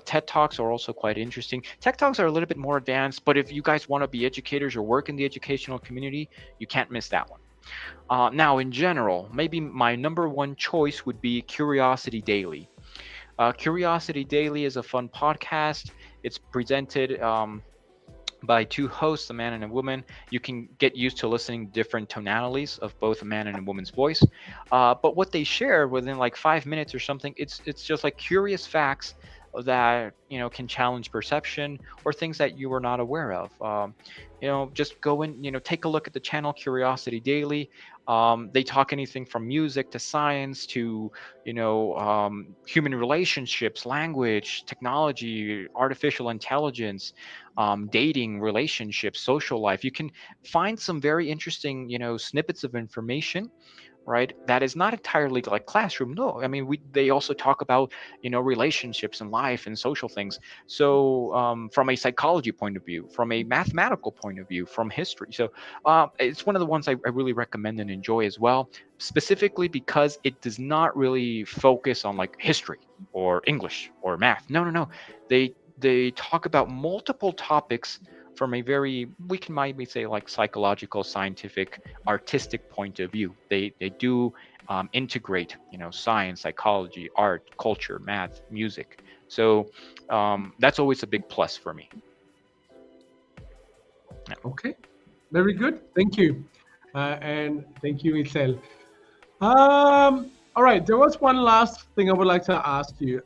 TED Talks are also quite interesting. TED Talks are a little bit more advanced, but if you guys want to be educators or work in the educational community, you can't miss that one. Now, in general, maybe my number one choice would be Curiosity Daily. Curiosity Daily is a fun podcast. It's presented by two hosts, a man and a woman. You can get used to listening to different tonalities of both a man and a woman's voice. But what they share within like 5 minutes or something, it's just like curious facts that can challenge perception or things that you were not aware of. Just go in, take a look at the channel Curiosity Daily. They talk anything from music to science to human relationships, language, technology, artificial intelligence, dating, relationships, social life. You can find some very interesting, snippets of information, right? That is not entirely like classroom. No, I mean, they also talk about, relationships and life and social things. So from a psychology point of view, from a mathematical point of view, from history. So it's one of the ones I really recommend and enjoy as well, specifically because it does not really focus on like history or English or math. No, no, no. They talk about multiple topics from a very, we can maybe say like psychological, scientific, artistic point of view. They do integrate, science, psychology, art, culture, math, music. So that's always a big plus for me. Okay, very good. Thank you, and thank you, Itzel. All right, there was one last thing I would like to ask you.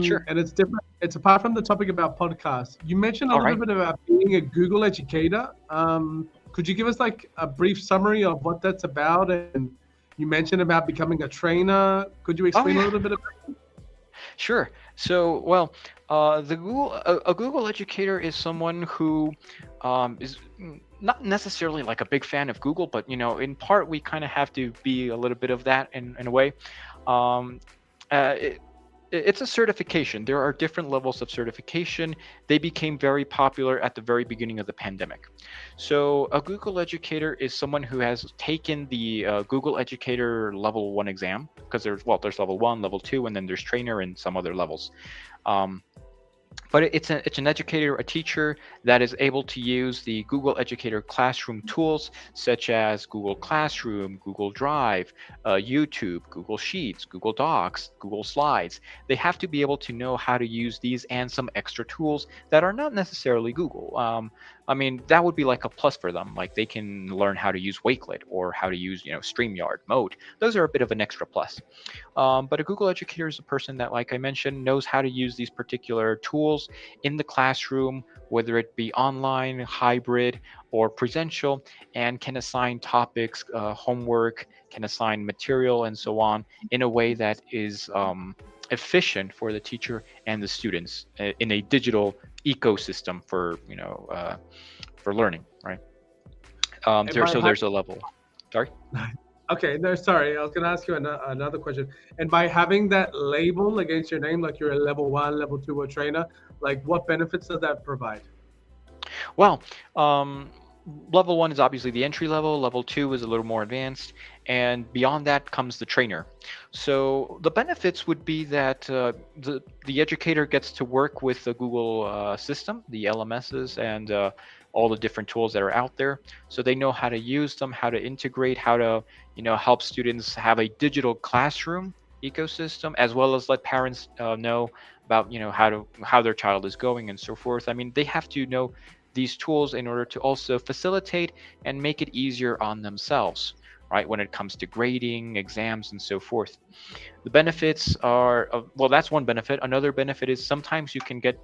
Sure. And it's different. It's apart from the topic about podcasts. You mentioned a All little right. bit about being a Google educator. Could you give us like a brief summary of what that's about? And you mentioned about becoming a trainer. Could you Oh explain a yeah. little bit about? Sure. So, well, a Google educator is someone who is not necessarily like a big fan of Google, but in part we kind of have to be a little bit of that in a way. Um, uh, it, it's a certification. There are different levels of certification. They became very popular at the very beginning of the pandemic. So a Google educator is someone who has taken the Google Educator Level 1 exam, because there's level 1, level 2, and then there's trainer and some other levels. Um, but it's an educator, a teacher that is able to use the Google Educator Classroom tools such as Google Classroom, Google Drive, YouTube, Google Sheets, Google Docs, Google Slides. They have to be able to know how to use these and some extra tools that are not necessarily Google. I mean, that would be like a plus for them. Like they can learn how to use Wakelet or how to use, StreamYard, Mode. Those are a bit of an extra plus. But a Google educator is a person that, like I mentioned, knows how to use these particular tools in the classroom, whether it be online, hybrid, or presential, and can assign topics, homework, can assign material, and so on in a way that is efficient for the teacher and the students in a digital ecosystem for learning, right? And by So there's a level. Sorry. Okay, no, sorry. I was going to ask you another question. And by having that label against your name, like you're a level 1, level 2, or trainer, like what benefits does that provide? Well, level 1 is obviously the entry level. Level 2 is a little more advanced, and beyond that comes the trainer. So the benefits would be that the educator gets to work with the Google system, the LMSs, and all the different tools that are out there. So they know how to use them, how to integrate, how to help students have a digital classroom ecosystem, as well as let parents know about how their child is going and so forth. I mean, they have to know these tools in order to also facilitate and make it easier on themselves, right? When it comes to grading, exams, and so forth. The benefits are, well, that's one benefit. Another benefit is sometimes you can get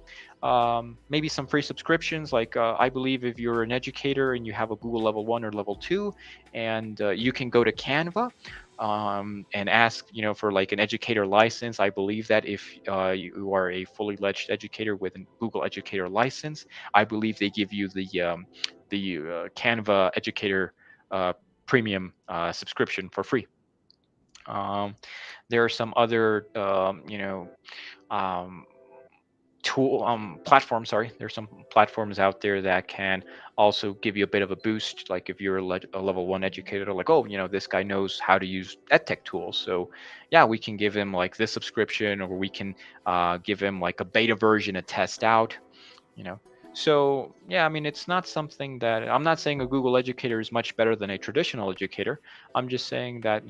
maybe some free subscriptions. Like I believe if you're an educator and you have a Google level 1 or level 2, and you can go to Canva and ask, for like an educator license. I believe that if you are a fully fledged educator with a Google educator license, I believe they give you the Canva educator premium subscription for free. Um, there are some other, um, platforms. Sorry, there's some platforms out there that can also give you a bit of a boost. Like if you're a level 1 educator, like, oh, this guy knows how to use edtech tools, so yeah, we can give him like this subscription, or we can give him like a beta version to test out. you know so yeah, I mean, it's not something that I'm not saying a Google educator is much better than a traditional educator. I'm just saying that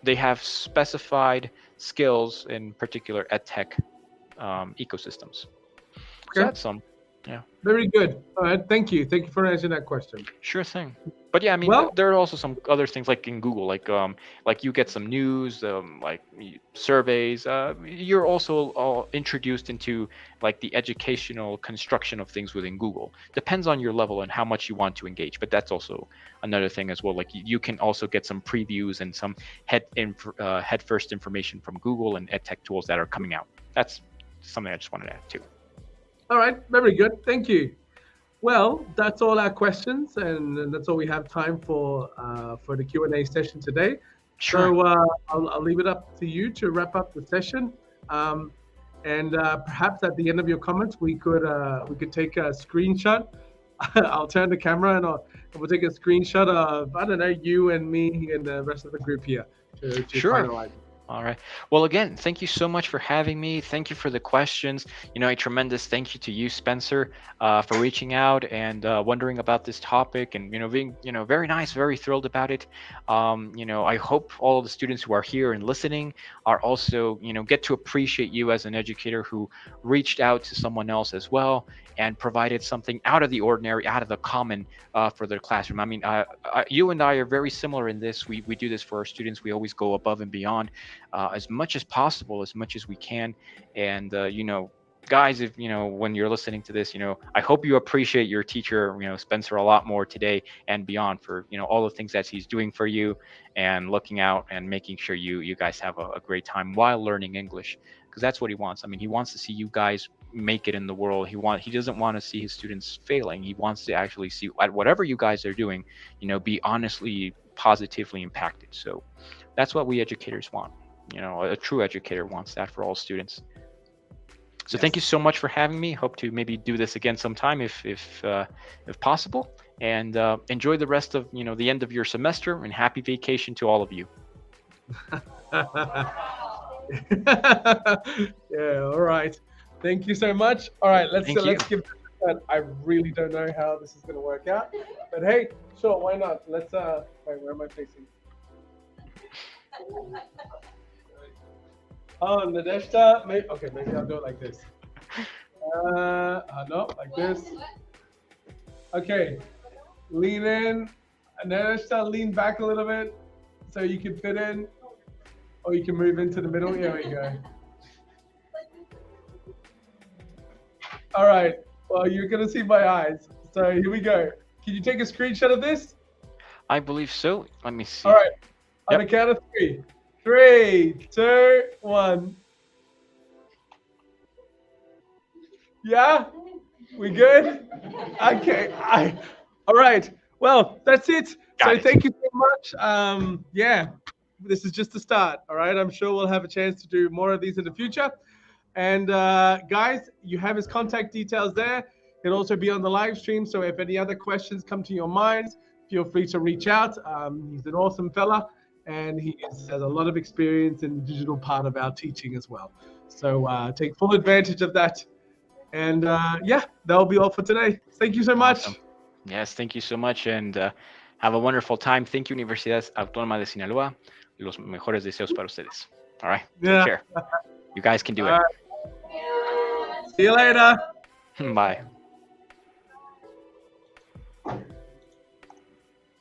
they have specified skills in particular edtech ecosystems. So Okay. that's some. Yeah. Very good. All right. Thank you. Thank you for answering that question. Sure thing. But yeah, I mean, Well, there are also some other things like in Google, like you get some news, like surveys. You're also introduced into like the educational construction of things within Google. Depends on your level and how much you want to engage. But that's also another thing as well. Like you can also get some previews and some head first information from Google and edtech tools that are coming out. That's something I just wanted to add too. all right. Very good. Thank you. Well, that's all our questions, and that's all we have time for the Q&A session today. Sure. So I'll leave it up to you to wrap up the session. Um, and perhaps at the end of your comments, we could take a screenshot. I'll turn the camera and we'll take a screenshot of, I don't know, you and me and the rest of the group here to Sure. finalize. All right. Well, again, thank you so much for having me. Thank you for the questions. A tremendous thank you to you, Spencer, for reaching out and wondering about this topic, and being very nice, very thrilled about it. I hope all of the students who are here and listening are also get to appreciate you as an educator who reached out to someone else as well and provided something out of the ordinary, out of the common for their classroom. I mean, you and I are very similar in this. We do this for our students. We always go above and beyond as much as possible, as much as we can. And guys, if when you're listening to this, I hope you appreciate your teacher, Spencer, a lot more today and beyond for all the things that he's doing for you and looking out and making sure you guys have a great time while learning English, because that's what he wants. I mean, he wants to see you guys make it in the world. He doesn't want to see his students failing. He wants to actually see at whatever you guys are doing, be honestly positively impacted. So that's what we educators want. A true educator wants that for all students. So thank you so much for having me. Hope to maybe do this again sometime if possible. And enjoy the rest of the end of your semester, and happy vacation to all of you. Yeah. All right. Thank you so much. All right. Let's Thank you. let's give this a shot. I really don't know how this is going to work out, but hey, sure, why not? Let's wait, where am I facing? Oh, Nadeshda, maybe I'll do it like this. No, like this. Okay, lean in. Nadeshda, lean back a little bit so you can fit in, or you can move into the middle. Here we go. All right. Well, you're gonna see my eyes. So here we go. Can you take a screenshot of this? I believe so. Let me see. All right. On Yep. the count of 3. 3, 2, 1. Yeah? We good? Okay. All right. Well, that's it. Got it. Thank you so much. Yeah, this is just the start. All right. I'm sure we'll have a chance to do more of these in the future. And guys, you have his contact details there. He'll also be on the live stream. So if any other questions come to your minds, feel free to reach out. He's an awesome fella, and he has a lot of experience in the digital part of our teaching as well. So take full advantage of that. And yeah, that'll be all for today. Thank you so much. Awesome. Yes, thank you so much, and have a wonderful time. Thank you, Universidad Autónoma de Sinaloa. y los mejores deseos para ustedes. All right, take Yeah. care. You guys can do All it. right. See you later. Bye.